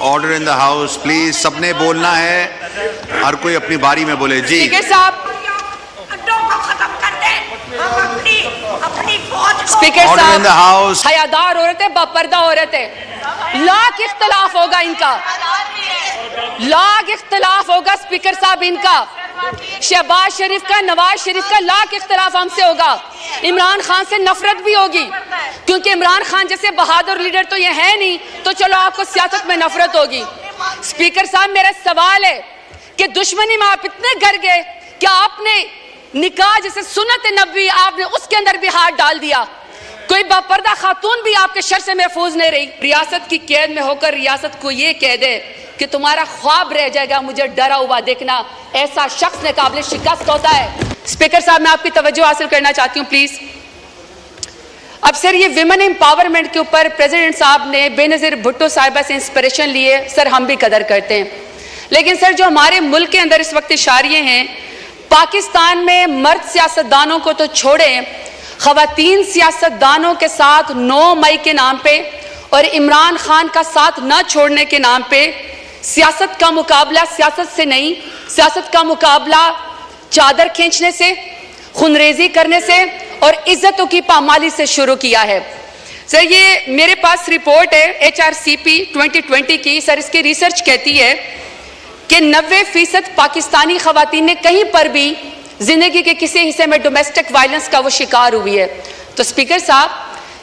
Order in the house please. سب نے بولنا ہے, ہر کوئی اپنی باری میں بولے. جی اسپیکر صاحب, اسپیکر آرڈر ان دا صاحب, ہاؤس. حیادار عورت ہے, باپردہ عورت ہے. لاکھ اختلاف ہوگا ان کا, لاکھ اختلاف ہوگا اسپیکر صاحب ان کا. شہباز شریف کا, نواز شریف کا لاکھ اختلاف ہم سے ہوگا. عمران خان سے نفرت بھی ہوگی, کیونکہ عمران خان جیسے بہادر لیڈر تو یہ ہے نہیں, تو چلو آپ کو سیاست میں نفرت ہوگی. اسپیکر صاحب میرا سوال ہے کہ دشمنی میں آپ اتنے گر گئے کہ آپ نے نکاح جیسے سنت نبوی آپ نے اس کے اندر بھی ہاتھ ڈال دیا. کوئی باپردہ خاتون بھی آپ کے شر سے محفوظ نہیں رہی. ریاست کی قید میں ہو کر ریاست کو یہ کہہ دے کہ تمہارا خواب رہ جائے گا مجھے ڈرا ہوا دیکھنا, ایسا شخص نے قابل شکست ہوتا ہے. اسپیکر صاحب میں آپ کی توجہ حاصل کرنا چاہتی ہوں پلیز. اب سر یہ ویمن امپاورمنٹ کے اوپر پریزیڈنٹ صاحب نے بے نظیر بھٹو صاحبہ سے انسپریشن لیے, سر ہم بھی قدر کرتے ہیں. لیکن سر جو ہمارے ملک کے اندر اس وقت اشاریے ہیں, پاکستان میں مرد سیاستدانوں کو تو چھوڑیں, خواتین سیاستدانوں کے ساتھ 9 مئی کے نام پہ اور عمران خان کا ساتھ نہ چھوڑنے کے نام پہ سیاست کا مقابلہ سیاست سے نہیں, سیاست کا مقابلہ چادر کھینچنے سے, خونریزی کرنے سے اور عزتوں کی پامالی سے شروع کیا ہے. سر یہ میرے پاس رپورٹ ہے HRCP 2020 کی. سر اس کی ریسرچ کہتی ہے کہ 90% پاکستانی خواتین نے کہیں پر بھی زندگی کے کسی حصے میں ڈومیسٹک وائلنس کا وہ شکار ہوئی ہے. تو اسپیکر صاحب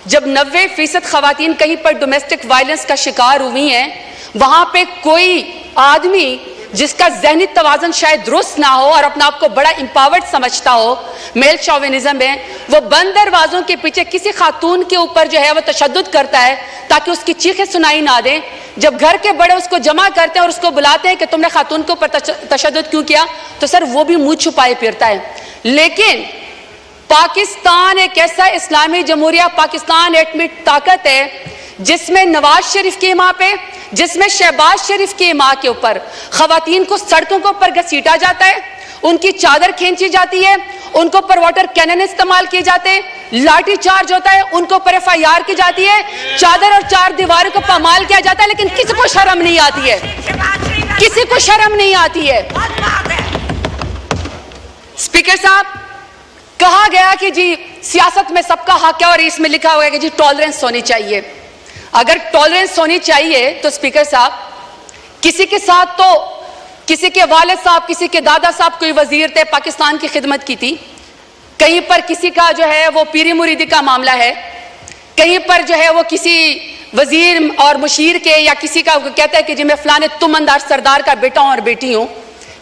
جب 90% خواتین کہیں پر ڈومیسٹک وائلنس کا شکار ہوئی ہیں, وہاں پہ کوئی آدمی جس کا ذہنی توازن شاید درست نہ ہو اور اپنا آپ کو بڑا امپاورڈ سمجھتا ہو, میل شوونزم ہے, وہ بند دروازوں کے پیچھے کسی خاتون کے اوپر جو ہے وہ تشدد کرتا ہے تاکہ اس کی چیخیں سنائی نہ دیں. جب گھر کے بڑے اس کو جمع کرتے ہیں اور اس کو بلاتے ہیں کہ تم نے خاتون کے اوپر تشدد کیوں کیا, تو سر وہ بھی منہ چھپائے پھرتا ہے. لیکن پاکستان ایک ایسا اسلامی جمہوریہ پاکستان ایٹمی طاقت ہے جس میں نواز شریف کی ماں پہ, جس میں شہباز شریف کی ماں کے اوپر خواتین کو سڑکوں کے اوپر گھسیٹا جاتا ہے, ان کی چادر کھینچی جاتی ہے, ان کو اوپر واٹر کینن استعمال کیے جاتے ہیں, لاٹھی چارج ہوتا ہے, ان کو اوپر FIR کی جاتی ہے, چادر اور 4 دیواروں کو پامال کیا جاتا ہے, لیکن کسی کو شرم نہیں آتی ہے, کسی کو شرم نہیں آتی ہے. اسپیکر صاحب کہا گیا کہ جی سیاست میں سب کا حق ہے اور اس میں لکھا ہوا ہے کہ جی ٹالرنس ہونی چاہیے. اگر ٹالرنس ہونی چاہیے تو اسپیکر صاحب کسی کے ساتھ تو کسی کے والد صاحب, کسی کے دادا صاحب کوئی وزیر تھے, پاکستان کی خدمت کی تھی, کہیں پر کسی کا جو ہے وہ پیری مریدی کا معاملہ ہے, کہیں پر جو ہے وہ کسی وزیر اور مشیر کے یا کسی کا کہتا ہے کہ جی میں فلانے تم اندار سردار کا بیٹا ہوں اور بیٹی ہوں.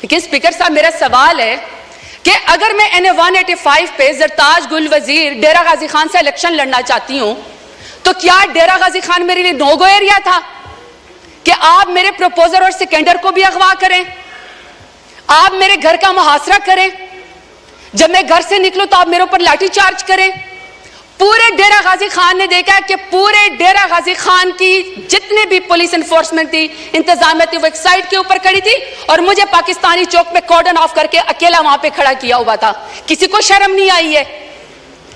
لیکن اسپیکر صاحب میرا سوال ہے کہ اگر میں NA 185 پہ زرتاج گل وزیر ڈیرہ غازی خان سے الیکشن لڑنا چاہتی ہوں, تو کیا ڈیرہ غازی خان میرے لیے نو گو ایریا تھا کہ آپ میرے پروپوزر اور سیکنڈر کو بھی اغوا کریں, آپ میرے گھر کا محاصرہ کریں, جب میں گھر سے نکلوں تو آپ میرے اوپر لاٹھی چارج کریں. پورے ڈیرہ غازی خان نے دیکھا کہ پورے ڈیرہ غازی خان کی جتنے بھی پولیس انفورسمنٹ تھی, انتظامیہ تھی, وہ ایک سائڈ کے اوپر کھڑی تھی اور مجھے پاکستانی چوک پہ کارڈن آف کر کے اکیلا وہاں پہ کھڑا کیا ہوا تھا. کسی کو شرم نہیں آئی ہے,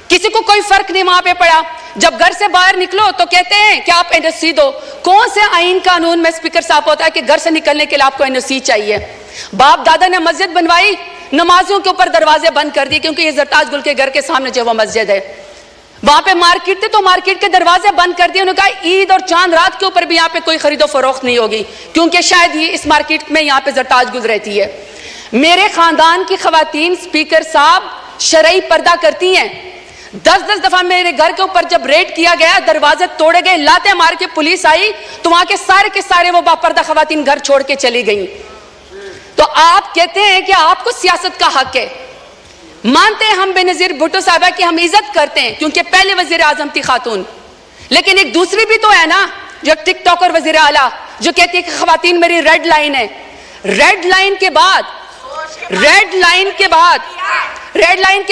کسی کو کوئی فرق نہیں وہاں پہ پڑا. جب گھر سے باہر نکلو تو کہتے ہیں کہ آپ NOC دو. کون سے آئین قانون میں اسپیکر صاحب ہوتا ہے کہ گھر سے نکلنے کے لیے آپ کو NOC چاہیے؟ باپ دادا نے مسجد بنوائی, نمازوں کے اوپر دروازے بند کر دیے کیونکہ یہ زرتاج گل کے گھر کے سامنے جو وہ مسجد ہے. وہاں پہ مارکیٹ تھے تو مارکیٹ کے دروازے بند کر دیے. انہوں نے کہا عید اور چاند رات کے اوپر بھی یہاں پہ کوئی خرید و فروخت نہیں ہوگی کیونکہ شاید یہ اس مارکیٹ میں یہاں پہ زرتاج گل رہتی ہے. میرے خاندان کی خواتین اسپیکر صاحب شرعی پردہ کرتی ہیں. 10 دفعہ میرے گھر کے اوپر جب ریڈ کیا گیا, دروازے توڑے گئے, لاتے مار کے پولیس آئی, تو وہاں کے سارے وہ باپردہ خواتین گھر چھوڑ کے چلی گئیں. تو آپ کہتے ہیں کہ آپ کو سیاست کا حق ہے. مانتے ہیں ہم بے نظیر بھٹو صاحبہ کی ہم عزت کرتے ہیں کیونکہ پہلے وزیر اعظم تھی خاتون, لیکن ایک دوسری بھی تو ہے نا جو ٹک ٹاک اور وزیر اعلیٰ جو کہتی ہے کہ خواتین میری ریڈ لائن ہے. ریڈ لائن کے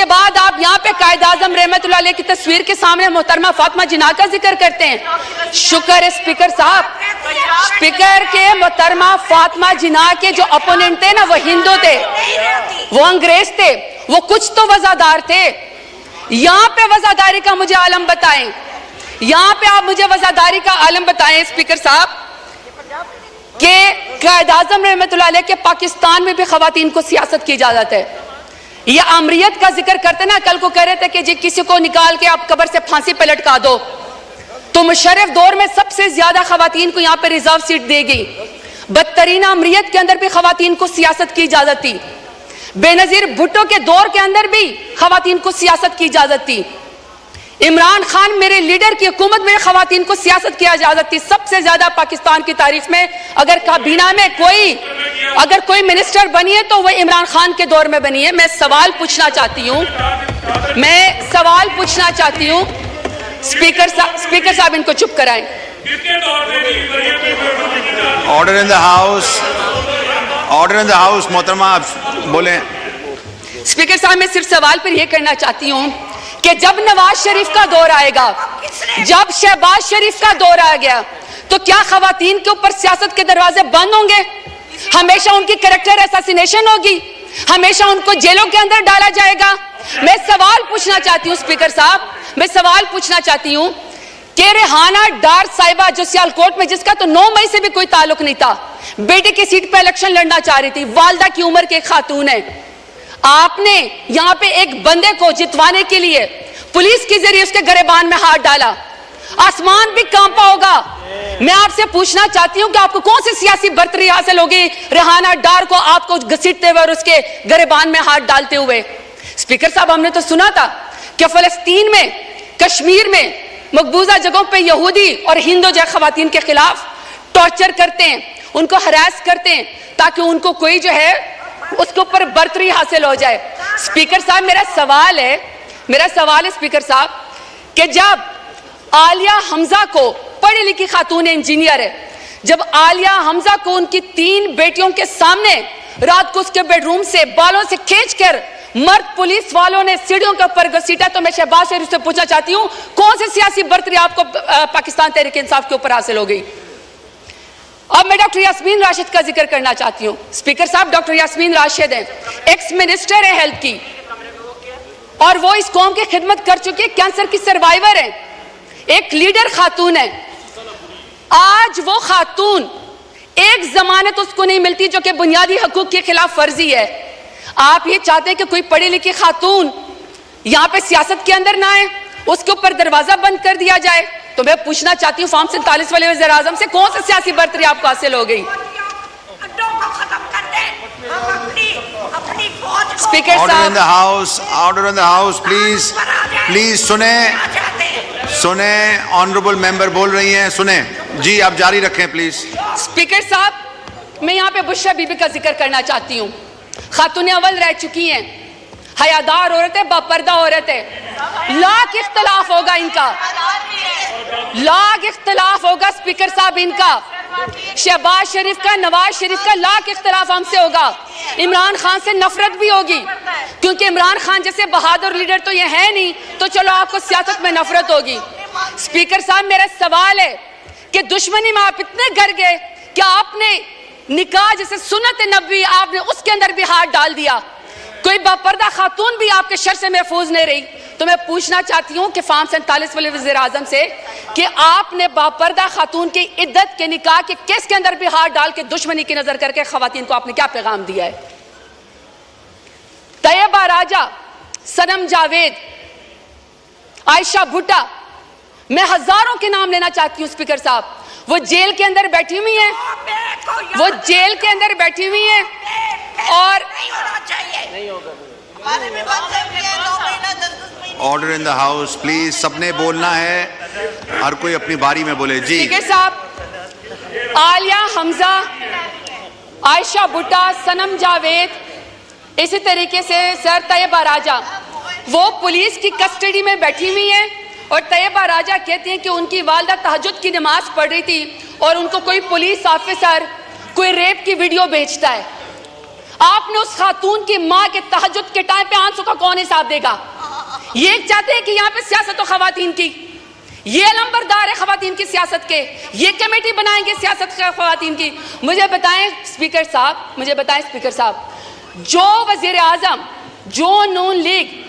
بعد آپ یہاں پہ قائد اعظم رحمت اللہ علیہ کی تصویر کے سامنے محترمہ فاطمہ جناح کا ذکر کرتے ہیں. شکر ہے اسپیکر صاحب, اسپیکر کے محترمہ فاطمہ جناح کے جو اپوننٹ تھے نا وہ ہندو تھے, وہ انگریز تھے, وہ کچھ تو وزادار تھے. یہاں پہ وزاداری کا مجھے عالم بتائیں. یہاں پہ آپ مجھے وزاداری کا عالم بتائیں اسپیکر صاحب کہ قائد اعظم رحمۃ اللہ علیہ کے پاکستان میں بھی خواتین کو سیاست کی اجازت ہے. یہ امریت کا ذکر کرتے نا, کل کو کہہ رہے تھے کہ جی کسی کو نکال کے آپ قبر سے پھانسی پہ لٹکا دو, تو مشرف دور میں سب سے زیادہ خواتین کو یہاں پہ ریزرو سیٹ دے گی. بدترین امریت کے اندر بھی خواتین کو سیاست کی اجازت تھی. بے نظیر بھٹو کے دور کے اندر بھی خواتین کو سیاست کی اجازت تھی. عمران خان میرے لیڈر کی حکومت میں خواتین کو سیاست کی اجازت تھی. سب سے زیادہ پاکستان کی تاریخ میں اگر کابینہ میں کوئی منسٹر بنی ہے تو وہ عمران خان کے دور میں بنی ہے. میں سوال پوچھنا چاہتی ہوں اسپیکر صاحب ان کو چپ کرائیں. Order in the house. محترمہ آپ بولیں. اسپیکر صاحب میں صرف سوال پر یہ کرنا چاہتی ہوں کہ جب نواز شریف کا دور آئے گا, جب شہباز شریف کا دور آ گیا, تو کیا خواتین کے اوپر سیاست کے دروازے بند ہوں گے؟ ہمیشہ ان کی کریکٹر اساسینیشن ہوگی, ہمیشہ ان کو جیلوں کے اندر ڈالا جائے گا. میں سوال پوچھنا چاہتی ہوں اسپیکر صاحب, میں سوال پوچھنا چاہتی ہوں کہ ریحانہ ڈار صاحبہ جو سیالکوٹ میں, جس کا تو 9 مئی سے بھی کوئی تعلق نہیں تھا, بیٹے کی سیٹ پہ الیکشن لڑنا چاہ رہی تھی, والدہ کی عمر کے ایک خاتون ہے, آپ نے یہاں پہ ایک بندے کو جتوانے کے لیے پولیس کے ذریعے اس کے گریبان میں ہاتھ ڈالا. آسمان بھی کانپا ہوگا. میں آپ سے پوچھنا چاہتی ہوں کہ آپ کو کون سی سیاسی برتری حاصل ہوگی ریحانہ ڈار کو آپ کو گھسیٹتے ہوئے اور اس کے گریبان میں ہاتھ ڈالتے ہوئے؟ اسپیکر صاحب, ہم نے تو سنا تھا کہ فلسطین میں, کشمیر میں, مقبوضہ جگہوں پہ یہودی اور ہندو جو خواتین کے خلاف ٹارچر کرتے ہیں, ان کو ہراس کرتے ہیں تاکہ ان کو کوئی جو ہے اس کے اوپر برتری حاصل ہو جائے. اسپیکر صاحب میرا سوال ہے اسپیکر صاحب کہ جب عالیہ حمزہ کو, پڑھی لکھی خاتون انجینئر ہے, جب عالیہ حمزہ کو ان کی 3 بیٹیوں کے سامنے رات کو اس کے بیڈ روم سے بالوں سے کھینچ کر مرد پولیس والوں نے سیڑھیوں کے اوپر گھسیٹا, تو میں شہباز شریف سے پوچھنا چاہتی ہوں کون سی سیاسی برتری آپ کو پاکستان تحریک انصاف کے اوپر حاصل ہو گئی؟ اب میں ڈاکٹر یاسمین راشد کا ذکر کرنا چاہتی ہوں. اسپیکر صاحب, ڈاکٹر یاسمین راشد ہیں, ایکس منسٹر ہے ہیلتھ کی, اور وہ اس قوم کی خدمت کر چکی ہے, کینسر کی سروائیور ہیں, ایک لیڈر خاتون ہے. آج وہ خاتون ایک ضمانت اس کو نہیں ملتی جو کہ بنیادی حقوق کے خلاف ورزی ہے. آپ یہ چاہتے ہیں کہ کوئی پڑھی لکھی خاتون یہاں پہ سیاست کے اندر نہ آئے, اس کے اوپر دروازہ بند کر دیا جائے. تو میں پوچھنا چاہتی ہوں فارم 47 والے وزیر اعظم سے کون سی سیاسی برتری آپ کو حاصل ہو گئی؟ اسپیکر صاحب, order in the house. Please سنیں, آنریبل ممبر بول رہی ہیں, سنیں. جی آپ جاری رکھیں پلیز. اسپیکر صاحب, میں یہاں پہ بشرا بی بی کا ذکر کرنا چاہتی ہوں. خاتون اول رہ چکی ہیں, حیادار عورت ہے, باپردہ عورت ہے. لاکھ اختلاف ہوگا ان کا, لاکھ اختلاف ہوگا اسپیکر صاحب ان کا. شہباز شریف کا, نواز شریف کا لاکھ اختلاف ہم سے ہوگا. عمران خان سے نفرت بھی ہوگی, کیونکہ عمران خان جیسے بہادر لیڈر تو یہ ہے نہیں, تو چلو آپ کو سیاست میں نفرت ہوگی. اسپیکر صاحب میرا سوال ہے کہ دشمنی میں آپ اتنے گر گئے کہ آپ نے نکاح جیسے سنت نبوی, آپ نے اس کے اندر بھی ہاتھ ڈال دیا. کوئی باپردہ خاتون بھی آپ کے شر سے محفوظ نہیں رہی. تو میں پوچھنا چاہتی ہوں کہ فارم 47 والے وزیر اعظم سے کہ آپ نے باپردہ خاتون کی عدت کے نکاح کے کیس کے اندر بھی ہاتھ ڈال کے دشمنی کی نظر کر کے خواتین کو آپ نے کیا پیغام دیا ہے؟ طیبہ راجہ, صنم جاوید, عائشہ بھٹا, میں ہزاروں کے نام لینا چاہتی ہوں اسپیکر صاحب. وہ جیل کے اندر بیٹھی ہوئی ہیں, اور order in the house. Please سب نے بولنا ہے, ہر کوئی اپنی باری میں بولے. جی اسپیکر صاحب, عالیہ حمزہ, عائشہ بھٹا, صنم جاوید, اسی طریقے سے سر طیبہ راجہ, وہ پولیس کی کسٹڈی میں بیٹھی ہوئی ہیں. اور طیبہ راجہ کہتی ہیں کہ ان کی والدہ تہجد کی نماز پڑھ رہی تھی اور ان کو کوئی پولیس آفیسر کوئی ریپ کی ویڈیو بھیجتا ہے. آپ نے اس خاتون کی ماں کے تہجد کے ٹائم پہ آنسو کا کون حساب دے گا؟ یہ چاہتے ہیں کہ یہاں پہ سیاست و خواتین کی, یہ علمبردار ہے خواتین کی سیاست کے, یہ کمیٹی بنائیں گے سیاست کے خواتین کی. مجھے بتائیں اسپیکر صاحب, جو وزیر اعظم, جو نون لیگ,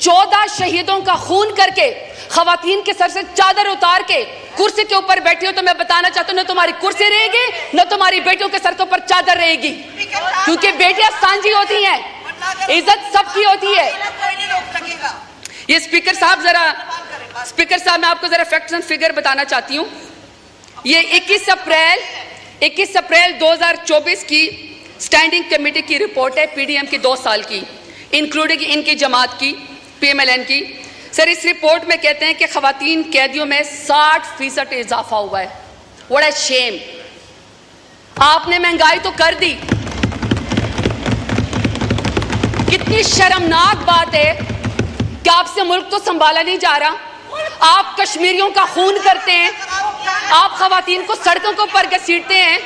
14 شہیدوں کا خون کر کے خواتین کے سر سے چادر اتار کے کرسی کے اوپر بیٹھی ہو تو میں بتانا چاہتا ہوں نہ تمہاری کرسی رہے گی نہ تمہاری بیٹیوں کے سر کے اوپر چادر رہے گی, کیونکہ بیٹیاں سانجی ہوتی ہیں, عزت سب کی ہوتی ہے. یہ اسپیکر صاحب میں آپ کو ذرا فیکٹس اینڈ فگر بتانا چاہتی ہوں. یہ 21 اپریل 2024 کی اسٹینڈنگ کمیٹی کی رپورٹ ہے, پی ڈی ایم کی 2 سال کی, انکلوڈنگ ان کی جماعت کی, پی ایم ایل این کی. سر اس رپورٹ میں کہتے ہیں کہ خواتین قیدیوں میں 60% اضافہ ہوا ہے. واٹ اے شیم. آپ نے مہنگائی تو کر دی, کتنی شرمناک بات ہے کہ آپ سے ملک تو سنبھالا نہیں جا رہا. آپ کشمیریوں کا خون کرتے ہیں, آپ خواتین کو سڑکوں کو پر گھسیٹتے ہیں,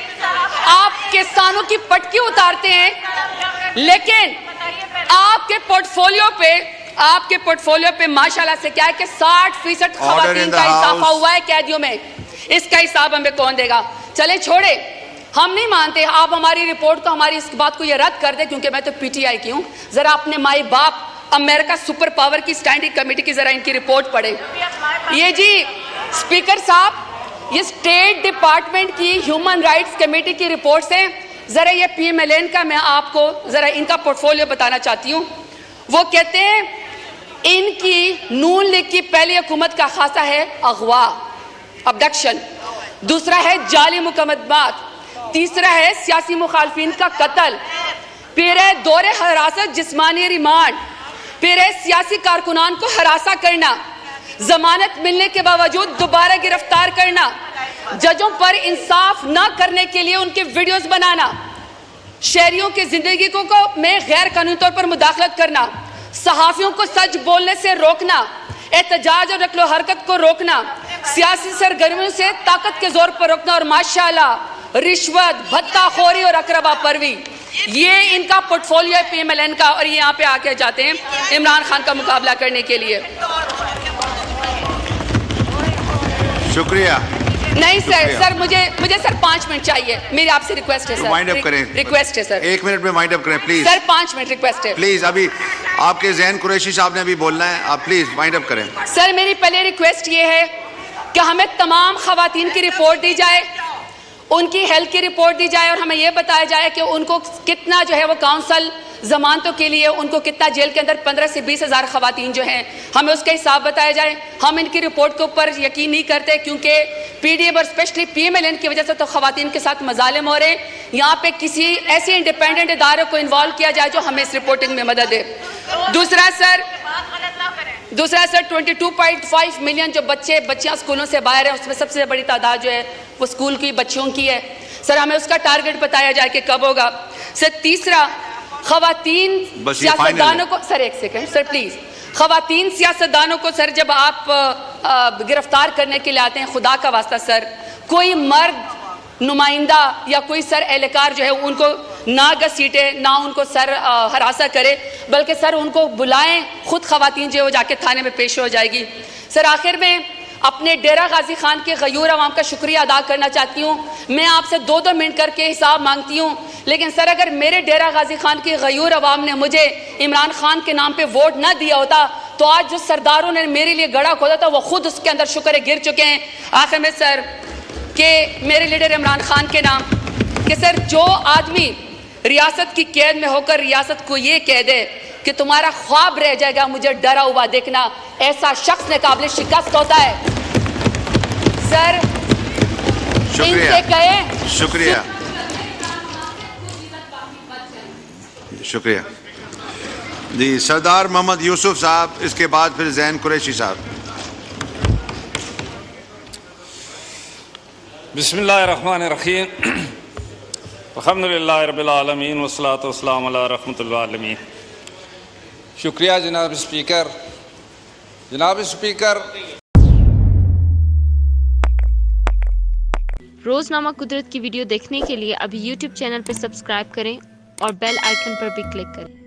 آپ کسانوں کی پٹکی اتارتے ہیں, لیکن آپ کے پورٹ فولیو پہ ماشاءاللہ سے کیا ہے کہ 60% خواتین کا اضافہ ہوا ہے قیدیوں میں. اس کا حساب ہمیں کون دے گا؟ چلیں چھوڑے, ہم نہیں مانتے. آپ ہماری رپورٹ کو, ہماری اس بات کو یہ رد کر دیں, کیونکہ میں تو پی ٹی آئی کی ہوں. ذرا اپنے مائی باپ امریکہ سپر پاور کی اسٹینڈنگ کمیٹی کی ذرا ان کی رپورٹ پڑھیں. یہ جی اسپیکر صاحب, یہ اسٹیٹ ڈپارٹمنٹ کی ہیومن رائٹس کمیٹی کی رپورٹس ہیں. ذرا یہ پی ایم ایل این کا میں آپ کو ذرا ان کا پورٹ فولیو بتانا چاہتی ہوں. وہ کہتے ہیں ان کی نون لیگ کی پہلی حکومت کا خاصہ ہے اغوا, ابڈکشن, دوسرا ہے جعلی مقدمات, تیسرا ہے سیاسی مخالفین کا قتل, پھر ہے دور حراست جسمانی ریمانڈ, پھر ہے سیاسی کارکنان کو ہراساں کرنا, ضمانت ملنے کے باوجود دوبارہ گرفتار کرنا, ججوں پر انصاف نہ کرنے کے لیے ان کے ویڈیوز بنانا, شہریوں کی زندگی کو میں غیر قانونی طور پر مداخلت کرنا, صحافیوں کو سچ بولنے سے روکنا, احتجاج اور نقل و حرکت کو روکنا, سیاسی سرگرمیوں سے طاقت کے زور پر روکنا, اور ماشاءاللہ رشوت, بھتہ خوری اور اقربا پروی. یہ ان کا پورٹ فولیو ہے پی ایم ایل این کا, اور یہ یہاں پہ آ کے جاتے ہیں عمران خان کا مقابلہ کرنے کے لیے. شکریہ. نہیں سر مجھے سر 5 منٹ چاہیے, میری آپ سے ریکویسٹ ہے سر. وائنڈ اپ کریں, ریکویسٹ ہے سر, 1 منٹ میں وائنڈ اپ کریں پلیز. سر 5 منٹ ریکویسٹ ہے پلیز. ابھی آپ کے زین قریشی صاحب نے ابھی بولنا ہے, آپ پلیز وائنڈ اپ کریں. سر میری پہلے ریکویسٹ یہ ہے کہ ہمیں تمام خواتین کی رپورٹ دی جائے, ان کی ہیلتھ کی رپورٹ دی جائے, اور ہمیں یہ بتایا جائے کہ ان کو کتنا جو ہے وہ کاؤنسل ضمانتوں کے لیے ان کو کتنا جیل کے اندر 15 سے 20 ہزار خواتین جو ہیں, ہمیں اس کا حساب بتایا جائے. ہم ان کی رپورٹ کے اوپر یقین نہیں کرتے, کیونکہ پی ڈی ایم اور specially P M L N کی وجہ سے تو خواتین کے ساتھ مظالم ہو رہے ہیں. یہاں پہ کسی ایسے انڈیپینڈنٹ ادارے کو انوالو کیا جائے جو ہمیں اس رپورٹنگ میں مدد دے. دوسرا سر 22.5 ملین جو بچیاں اسکولوں سے باہر ہیں, اس میں سب سے بڑی تعداد جو ہے وہ اسکول کی بچیوں کی ہے. سر ہمیں اس کا ٹارگٹ بتایا جائے کہ کب ہوگا. سر تیسرا, خواتین سیاستدانوں کو, سر 1 سیکنڈ سر پلیز, خواتین سیاستدانوں کو سر جب آپ گرفتار کرنے کے لیے آتے ہیں, خدا کا واسطہ سر کوئی مرد نمائندہ یا کوئی سر اہلکار جو ہے ان کو نہ گھسیٹے, نہ ان کو سر ہراساں کرے, بلکہ سر ان کو بلائیں, خود خواتین جو ہے وہ جا کے تھانے میں پیش ہو جائے گی. سر آخر میں اپنے ڈیرہ غازی خان کے غیور عوام کا شکریہ ادا کرنا چاہتی ہوں. میں آپ سے 2 منٹ کر کے حساب مانگتی ہوں, لیکن سر اگر میرے ڈیرہ غازی خان کی غیور عوام نے مجھے عمران خان کے نام پہ ووٹ نہ دیا ہوتا تو آج جو سرداروں نے میرے لیے گڑھا کھودا تھا وہ خود اس کے اندر شکر گر چکے ہیں. آخر میں سر کہ میرے لیڈر عمران خان کے نام کہ سر جو آدمی ریاست کی قید میں ہو کر ریاست کو یہ کہہ دے کہ تمہارا خواب رہ جائے گا مجھے ڈرا ہوا دیکھنا, ایسا شخص نے قابل شکست ہوتا ہے. سر ان سے کہیں شکریہ جی. سردار محمد یوسف صاحب, اس کے بعد پھر زین قریشی صاحب. بسم اللہ الرحمن الرحیم. الحمدللہ رب العالمین والصلاة والسلام علی رحمۃ العالمین. شکریہ جناب اسپیکر. جناب اسپیکر, روزنامہ قدرت کی ویڈیو دیکھنے کے لیے ابھی یوٹیوب چینل پہ سبسکرائب کریں اور بیل آئیکن پر بھی کلک کریں.